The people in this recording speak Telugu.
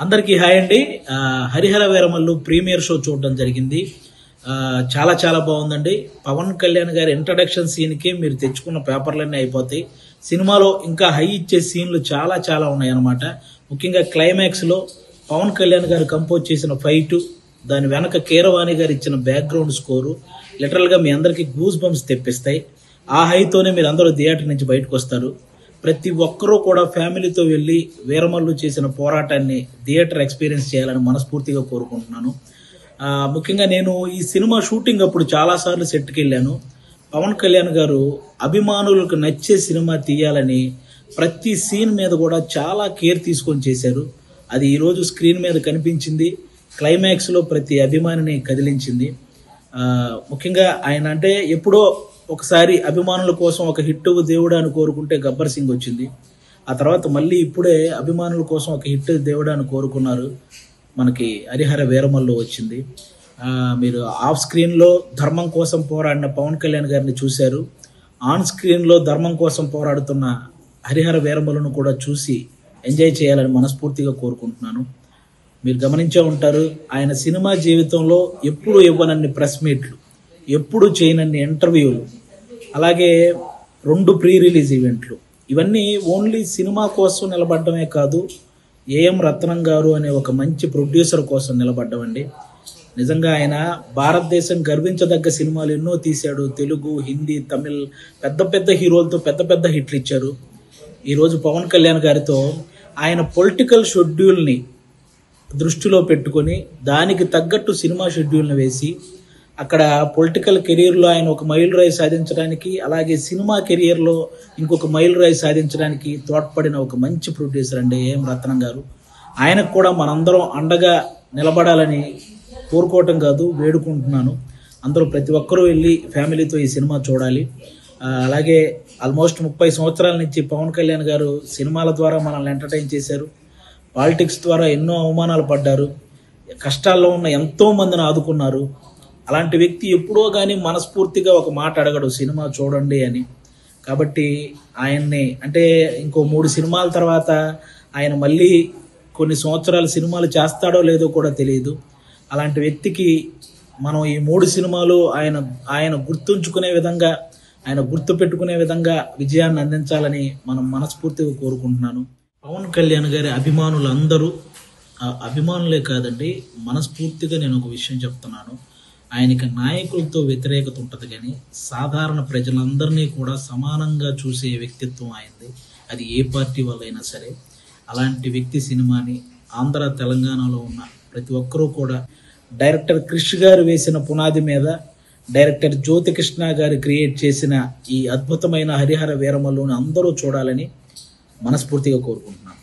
అందరికీ హాయ్ అండి. హరిహర వీరమల్లు ప్రీమియర్ షో చూడడం జరిగింది. చాలా చాలా బాగుందండి. పవన్ కళ్యాణ్ గారి ఇంట్రడక్షన్ సీన్కి మీరు తెచ్చుకున్న పేపర్లన్నీ అయిపోతాయి. సినిమాలో ఇంకా హై ఇచ్చే సీన్లు చాలా చాలా ఉన్నాయి అన్నమాట. ముఖ్యంగా క్లైమాక్స్లో పవన్ కళ్యాణ్ గారు కంపోజ్ చేసిన ఫైటు, దాని వెనక కీరవాణి గారు ఇచ్చిన బ్యాక్గ్రౌండ్ స్కోరు లిటరల్గా మీ అందరికీ గూస్ బంప్స్ తెప్పిస్తాయి. ఆ హైతోనే మీరు అందరూ థియేటర్ నుంచి బయటకు వస్తారు. ప్రతి ఒక్కరూ కూడా ఫ్యామిలీతో వెళ్ళి వీరమల్లు చేసిన పోరాటాన్ని థియేటర్ ఎక్స్పీరియన్స్ చేయాలని మనస్ఫూర్తిగా కోరుకుంటున్నాను. ముఖ్యంగా నేను ఈ సినిమా షూటింగ్ అప్పుడు చాలాసార్లు సెట్కి వెళ్ళాను. పవన్ కళ్యాణ్ గారు అభిమానులకు నచ్చే సినిమా తీయాలని ప్రతి సీన్ మీద కూడా చాలా కేర్ తీసుకొని చేశారు. అది ఈరోజు స్క్రీన్ మీద కనిపించింది. క్లైమాక్స్లో ప్రతి అభిమానిని కదిలించింది. ముఖ్యంగా ఆయన అంటే ఎప్పుడో ఒకసారి అభిమానుల కోసం ఒక హిట్ దేవుడా అని కోరుకుంటే గబ్బర్ సింగ్ వచ్చింది. ఆ తర్వాత మళ్ళీ ఇప్పుడే అభిమానుల కోసం ఒక హిట్ దేవుడా అని కోరుకున్నారు, మనకి హరిహర వీరమల్లు వచ్చింది. మీరు ఆఫ్ స్క్రీన్లో ధర్మం కోసం పోరాడిన పవన్ కళ్యాణ్ గారిని చూశారు. ఆన్ స్క్రీన్లో ధర్మం కోసం పోరాడుతున్న హరిహర వీరమల్లును కూడా చూసి ఎంజాయ్ చేయాలని మనస్ఫూర్తిగా కోరుకుంటున్నాను. మీరు గమనించే ఉంటారు, ఆయన సినిమా జీవితంలో ఎప్పుడు ఇవ్వనన్ని ప్రెస్ మీట్లు, ఎప్పుడు చేయనన్ని ఇంటర్వ్యూలు, అలాగే 2 ప్రీ రిలీజ్ ఈవెంట్లు, ఇవన్నీ ఓన్లీ సినిమా కోసం నిలబడమే కాదు, ఏఎం రత్నం గారు అనే ఒక మంచి ప్రొడ్యూసర్ కోసం నిలబడ్డమండి. నిజంగా ఆయన భారతదేశం గర్వించదగ్గ సినిమాలు ఎన్నో తీశాడు. తెలుగు, హిందీ, తమిళ్ పెద్ద పెద్ద హీరోలతో పెద్ద పెద్ద హిట్లు ఇచ్చారు. ఈరోజు పవన్ కళ్యాణ్ గారితో ఆయన పొలిటికల్ షెడ్యూల్ని దృష్టిలో పెట్టుకొని దానికి తగ్గట్టు సినిమా షెడ్యూల్ని వేసి అక్కడ పొలిటికల్ కెరీర్లో ఆయన ఒక మైల్ రాయి సాధించడానికి, అలాగే సినిమా కెరియర్లో ఇంకొక మైల్ రాయి సాధించడానికి తోడ్పడిన ఒక మంచి ప్రొడ్యూసర్ అండి ఏఎం రత్నం గారు. ఆయనకు కూడా మనందరం అండగా నిలబడాలని కోరుకోవటం కాదు, వేడుకుంటున్నాను. అందరూ ప్రతి ఒక్కరూ వెళ్ళి ఫ్యామిలీతో ఈ సినిమా చూడాలి. అలాగే ఆల్మోస్ట్ 30 సంవత్సరాల నుంచి పవన్ కళ్యాణ్ గారు సినిమాల ద్వారా మనల్ని ఎంటర్టైన్ చేశారు. పాలిటిక్స్ ద్వారా ఎన్నో అవమానాలు పడ్డారు. కష్టాల్లో ఉన్న ఎంతో మందిని ఆదుకున్నారు. అలాంటి వ్యక్తి ఎప్పుడో కానీ మనస్ఫూర్తిగా ఒక మాట అడగడు, సినిమా చూడండి అని. కాబట్టి ఆయన్ని అంటే ఇంకో 3 సినిమాల తర్వాత ఆయన మళ్ళీ కొన్ని సంవత్సరాల సినిమాలు చేస్తాడో లేదో కూడా తెలియదు. అలాంటి వ్యక్తికి మనం ఈ 3 సినిమాలు ఆయన గుర్తుంచుకునే విధంగా, ఆయన గుర్తు పెట్టుకునే విధంగా విజయాన్ని అందించాలని మనం మనస్ఫూర్తిగా కోరుకుంటున్నాను. పవన్ కళ్యాణ్ గారి అభిమానులందరూ, అభిమానులే కాదండి, మనస్ఫూర్తిగా నేను ఒక విషయం చెప్తున్నాను. ఆయనకి నాయకులతో వ్యతిరేకత ఉంటుంది, కానీ సాధారణ ప్రజలందరినీ కూడా సమానంగా చూసే వ్యక్తిత్వం ఆయనది. అది ఏ పార్టీ వాళ్ళైనా సరే. అలాంటి వ్యక్తి సినిమాని ఆంధ్ర తెలంగాణలో ఉన్న ప్రతి ఒక్కరూ కూడా డైరెక్టర్ క్రిష్ గారు వేసిన పునాది మీద డైరెక్టర్ జ్యోతికృష్ణ గారు క్రియేట్ చేసిన ఈ అద్భుతమైన హరిహర వీరమల్లుని అందరూ చూడాలని మనస్ఫూర్తిగా కోరుకుంటున్నాను.